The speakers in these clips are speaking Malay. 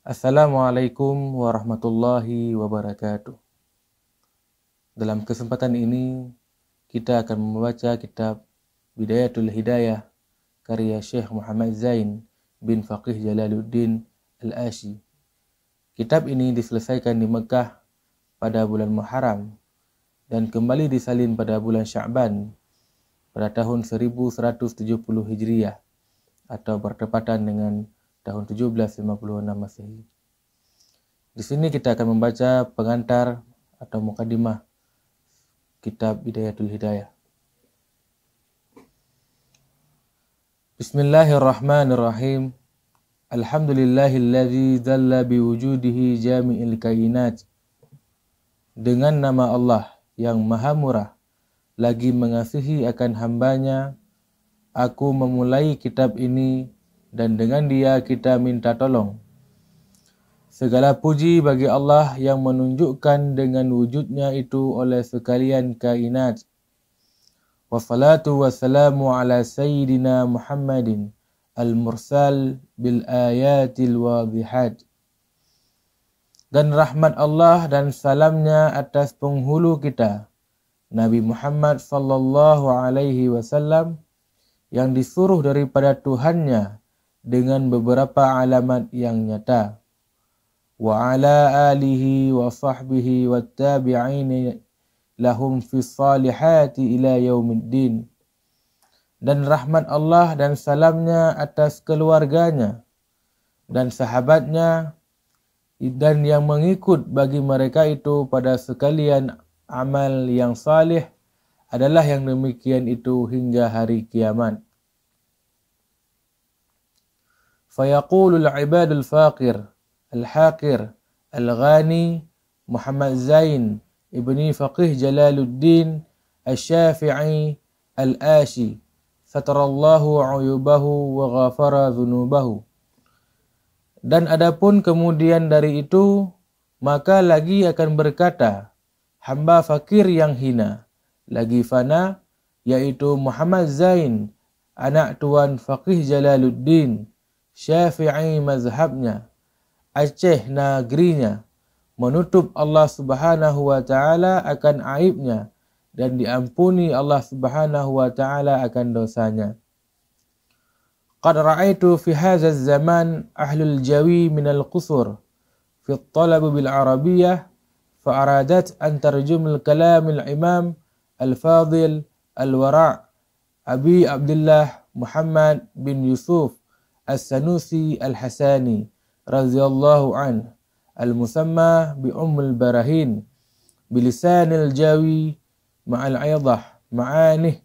Assalamualaikum warahmatullahi wabarakatuh. Dalam kesempatan ini, kita akan membaca kitab Bidayatul Hidayah karya Syekh Muhammad Zain bin Faqih Jalaluddin Al-Ashi. Kitab ini diselesaikan di Mekah pada bulan Muharram dan kembali disalin pada bulan Sya'ban pada tahun 1170 Hijriah atau bertepatan dengan tahun 1756 Masehi. Di sini kita akan membaca pengantar atau mukadimah kitab Bidayatul Hidayah. Bismillahirrahmanirrahim. Alhamdulillahilladzi dzalla biwujudihi jami'il kainat. Dengan nama Allah yang maha murah lagi mengasihi akan hambanya, aku memulai kitab ini dan dengan dia kita minta tolong. Segala puji bagi Allah yang menunjukkan dengan wujudnya itu oleh sekalian kainat. Wassalatu wassalamu ala sayyidina Muhammadin al-mursal bil ayatil wadihat. Dan rahmat Allah dan salamnya atas penghulu kita, Nabi Muhammad sallallahu alaihi wasallam, yang disuruh daripada Tuhannya dengan beberapa alamat yang nyata. Wa ala alihi wa sahbihi wa tabi'in lahum fis salihati ila yaumiddin. Dan rahmat Allah dan salamnya atas keluarganya dan sahabatnya dan yang mengikut bagi mereka itu pada sekalian amal yang salih adalah yang demikian itu hingga hari kiamat. Fayaqulul ibadul faqir Al-Haqir Al-Ghani Muhammad Zain ibni Faqih Jalaluddin Al-Syafi'i Al-Ashi satarallahu uyubahu wa ghafara dhunubahu. Dan adapun kemudian dari itu, maka lagi akan berkata hamba fakir yang hina, lagi fana, yaitu Muhammad Zain, anak tuan Faqih Jalaluddin, Syafi'i mazhabnya, Aceh negerinya, menutup Allah Subhanahu wa taala akan aibnya dan diampuni Allah Subhanahu wa taala akan dosanya. Qad ra'aitu fi hadha az-zaman ahlul jawi min al-qusur fi at-talab bil arabiyyah fa aradat an tarjum al-kalam al-imam al-fadil al-wara' Abi Abdullah Muhammad bin Yusuf As-Sanusi Al-Hasani radhiyallahu an al-musamma bi Ummul Barahin bilisanil jawi ma'al 'idah ma'anih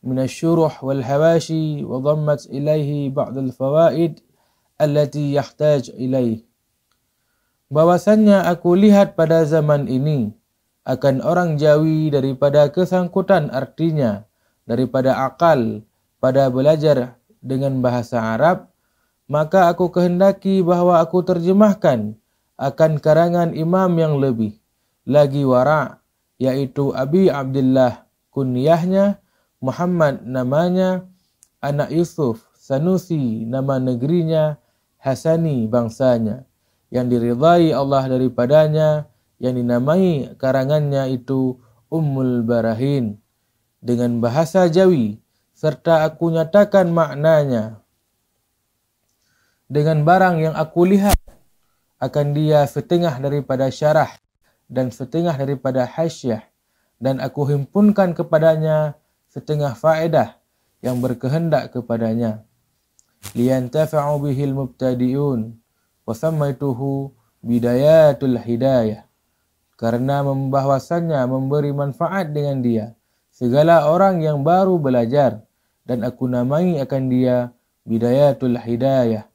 min asy-syuruh wal hawashi wa dhammat ilaihi ba'd al-fawaid allati yahtaj ilaih. Bahwasannya aku lihat pada zaman ini akan orang Jawi daripada kesangkutan artinya, daripada akal pada belajar dengan bahasa Arab, maka aku kehendaki bahawa aku terjemahkan akan karangan imam yang lebih lagi wara', yaitu Abi Abdullah kunyahnya, Muhammad namanya, anak Yusuf, Sanusi nama negerinya, Hasani bangsanya, yang diridai Allah daripadanya, yang dinamai karangannya itu Ummul Barahin, dengan bahasa Jawi, serta aku nyatakan maknanya dengan barang yang aku lihat akan dia setengah daripada syarah dan setengah daripada hasyiah, dan aku himpunkan kepadanya setengah faedah yang berkehendak kepadanya. Liyantafa'u bihil mubtadi'un wa sammaituhu Bidayatul Hidayah, karena bahwasannya memberi manfaat dengan dia segala orang yang baru belajar, dan aku namai akan dia Bidayatul Hidayah.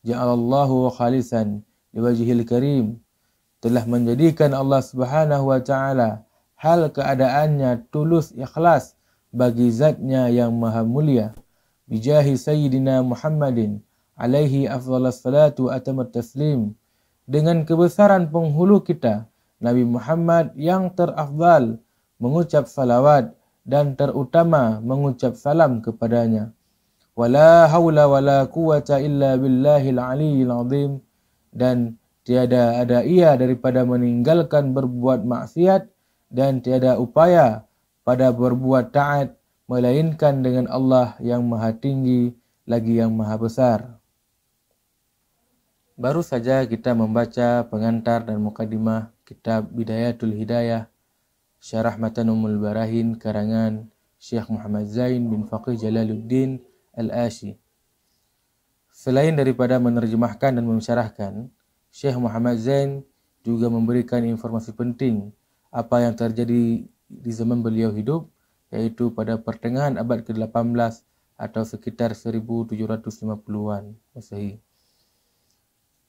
Ja'alallahu khalisan liwajhil karim, telah menjadikan Allah Subhanahu wa taala hal keadaannya tulus ikhlas bagi zatnya yang maha mulia. Bijahi sayyidina Muhammadin alaihi afdhalus salatu atamat taslim, dengan kebesaran penghulu kita Nabi Muhammad yang terafdal mengucap salawat dan terutama mengucap salam kepadanya. Wala haula wala quwata illa billahil aliyyil azim. dan tiada ada ia daripada meninggalkan berbuat maksiat, dan tiada upaya pada berbuat taat melainkan dengan Allah yang Maha Tinggi lagi yang Maha Besar. Baru saja kita membaca pengantar dan mukadimah kitab Bidayatul Hidayah Syarah Matan Ummul Barahin karangan Syekh Muhammad Zain bin Faqih Jalaluddin Al-Ashi. Selain daripada menerjemahkan dan mensyarahkan, Syekh Muhammad Zain juga memberikan informasi penting apa yang terjadi di zaman beliau hidup, yaitu pada pertengahan abad ke-18 atau sekitar 1750-an Masehi.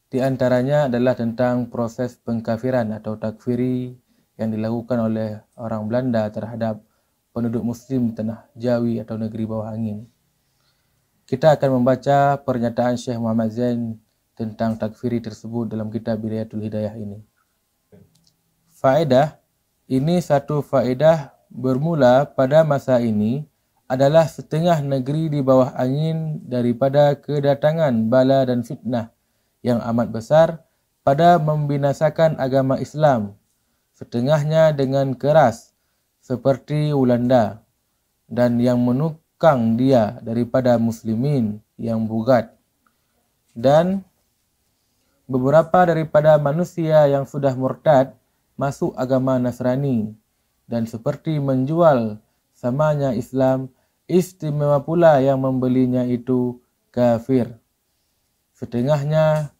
Di antaranya adalah tentang proses pengkafiran atau takfiri yang dilakukan oleh orang Belanda terhadap penduduk muslim di tanah Jawi atau negeri bawah angin. Kita akan membaca pernyataan Syekh Muhammad Zain tentang takfiri tersebut dalam kitab Bidayatul Hidayah ini. Faedah ini satu faedah bermula pada masa ini adalah setengah negeri di bawah angin daripada kedatangan bala dan fitnah yang amat besar pada membinasakan agama Islam, setengahnya dengan keras seperti Ulanda, dan yang menukang dia daripada muslimin yang bugat, dan beberapa daripada manusia yang sudah murtad masuk agama Nasrani, dan seperti menjual samanya Islam, istimewa pula yang membelinya itu kafir. Setengahnya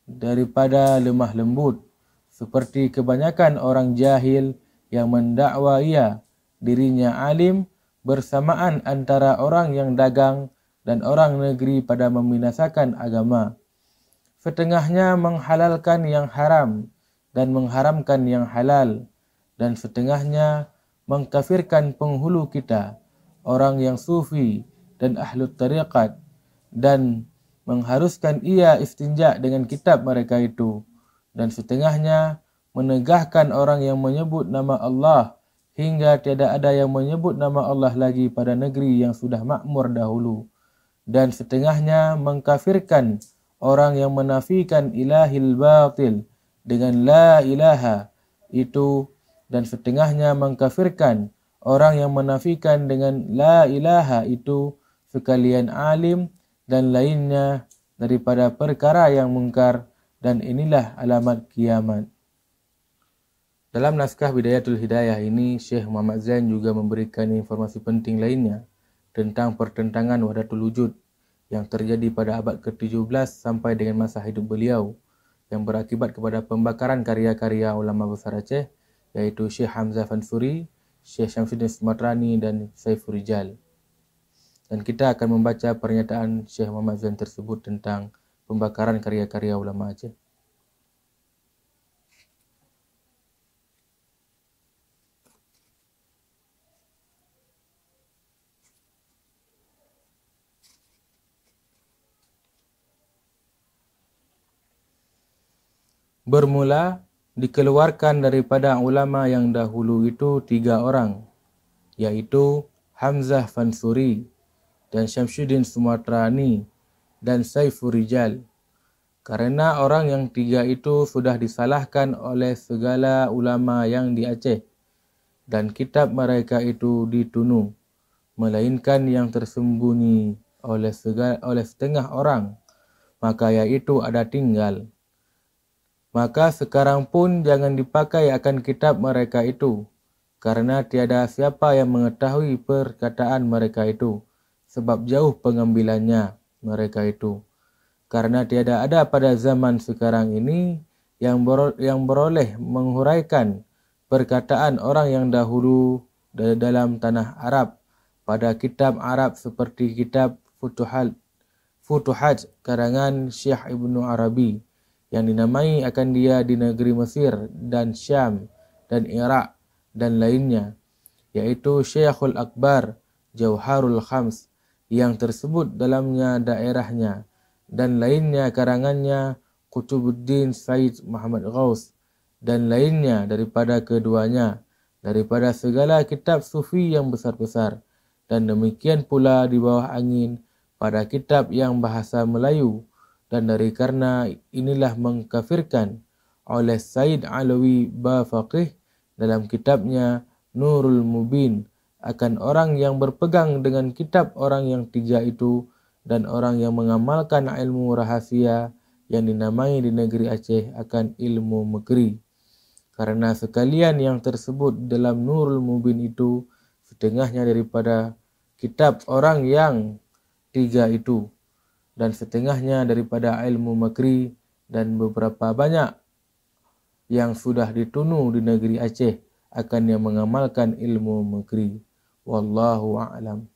daripada lemah lembut, seperti kebanyakan orang jahil yang mendakwa ia dirinya alim, bersamaan antara orang yang dagang dan orang negeri pada membinasakan agama. Setengahnya menghalalkan yang haram dan mengharamkan yang halal, dan setengahnya mengkafirkan penghulu kita, orang yang sufi dan ahlut tariqat, dan mengharuskan ia istinja dengan kitab mereka itu, dan setengahnya menegahkan orang yang menyebut nama Allah hingga tiada ada yang menyebut nama Allah lagi pada negeri yang sudah makmur dahulu, dan setengahnya mengkafirkan orang yang menafikan ilahil batil dengan la ilaha itu, dan setengahnya mengkafirkan orang yang menafikan dengan la ilaha itu sekalian alim dan lainnya daripada perkara yang mungkar, dan inilah alamat kiamat. Dalam naskah Bidayatul Hidayah ini, Syekh Muhammad Zain juga memberikan informasi penting lainnya tentang pertentangan wahdatul wujud yang terjadi pada abad ke-17 sampai dengan masa hidup beliau, yang berakibat kepada pembakaran karya-karya ulama besar Aceh, yaitu Syekh Hamzah Fansuri, Syekh Syamsuddin Sumatrani, dan Saiful Rijal. Dan kita akan membaca pernyataan Syekh Muhammad Zain tersebut tentang pembakaran karya-karya ulama Aceh. Bermula dikeluarkan daripada ulama yang dahulu itu 3 orang, yaitu Hamzah Fansuri dan Syamsuddin Sumatrani dan Saiful Rijal, karena orang yang 3 itu sudah disalahkan oleh segala ulama yang di Aceh, dan kitab mereka itu ditunuh, melainkan yang tersembunyi oleh setengah orang, maka iaitu ada tinggal. Maka sekarang pun jangan dipakai akan kitab mereka itu, karena tiada siapa yang mengetahui perkataan mereka itu, sebab jauh pengambilannya mereka itu. Karena tiada ada pada zaman sekarang ini yang beroleh menghuraikan perkataan orang yang dahulu dalam tanah Arab pada kitab Arab seperti kitab Futuhat karangan Syekh Ibnu Arabi, yang dinamai akan dia di negeri Mesir dan Syam dan Iraq dan lainnya, yaitu Syekhul Akbar Jauharul Khams yang tersebut dalamnya daerahnya, dan lainnya karangannya Qutubuddin Said Muhammad Ghaus, dan lainnya daripada keduanya, daripada segala kitab sufi yang besar-besar, dan demikian pula di bawah angin pada kitab yang bahasa Melayu, dan dari karena inilah mengkafirkan oleh Said Alawi Bafaqih dalam kitabnya Nurul Mubin akan orang yang berpegang dengan kitab orang yang tiga itu dan orang yang mengamalkan ilmu rahasia yang dinamai di negeri Aceh akan ilmu mekri. Karena sekalian yang tersebut dalam Nurul Mubin itu setengahnya daripada kitab orang yang tiga itu dan setengahnya daripada ilmu makri dan beberapa banyak yang sudah ditunu di negeri Aceh akan yang mengamalkan ilmu makri. Wallahu a'lam.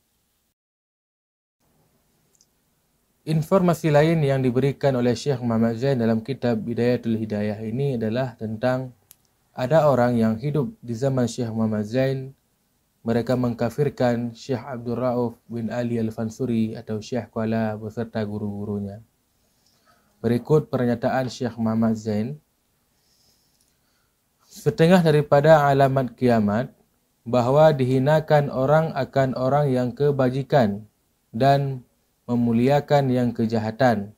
Informasi lain yang diberikan oleh Syekh Muhammad Zain dalam kitab Bidayatul Hidayah ini adalah tentang ada orang yang hidup di zaman Syekh Muhammad Zain. Mereka mengkafirkan Syekh Abdul Rauf bin Ali Al-Fansuri atau Syekh Kuala beserta guru-gurunya. Berikut pernyataan Syekh Muhammad Zain. Setengah daripada alamat kiamat bahawa dihinakan orang akan orang yang kebajikan dan memuliakan yang kejahatan.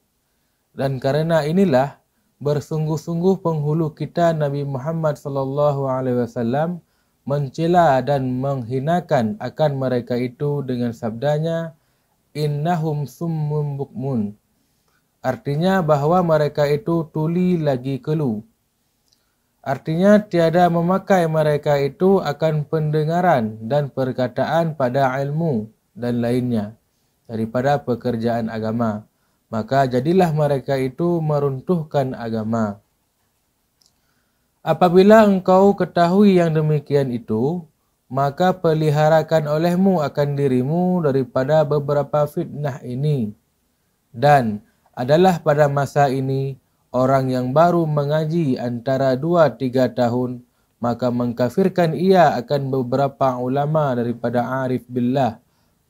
Dan karena inilah bersungguh-sungguh penghulu kita Nabi Muhammad SAW mencela dan menghinakan akan mereka itu dengan sabdanya innahum summun bukmun. Artinya bahawa mereka itu tuli lagi kelu. Artinya tiada memakai mereka itu akan pendengaran dan perkataan pada ilmu dan lainnya daripada pekerjaan agama. Maka jadilah mereka itu meruntuhkan agama. Apabila engkau ketahui yang demikian itu, maka peliharakan olehmu akan dirimu daripada beberapa fitnah ini. Dan adalah pada masa ini, orang yang baru mengaji antara 2-3 tahun, maka mengkafirkan ia akan beberapa ulama daripada arif billah,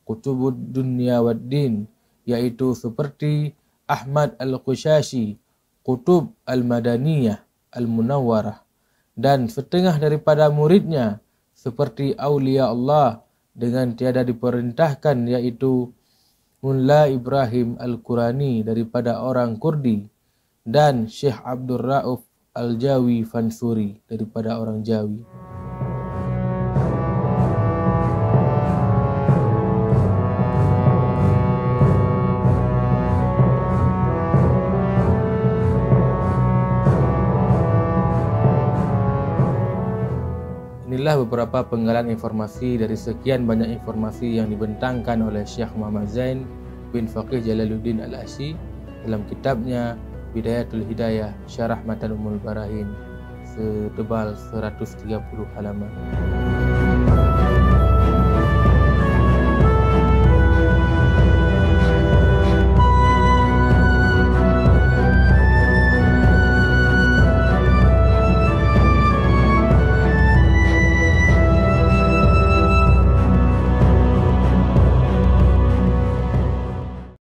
kutubud dunia wad din, yaitu seperti Ahmad Al-Qushashi, Kutub Al-Madaniyah, Al-Munawwarah, dan setengah daripada muridnya seperti Aulia Allah dengan tiada diperintahkan, yaitu Mullah Ibrahim Al-Qurani daripada orang Kurdi dan Syekh Abdul Rauf Al-Jawi Fansuri daripada orang Jawi. Inilah beberapa penggalan informasi dari sekian banyak informasi yang dibentangkan oleh Syekh Muhammad Zain bin Faqih Jalaluddin Al-Asy dalam kitabnya Bidayatul Hidayah Syarah Matan Ummul Barahin setebal 130 halaman.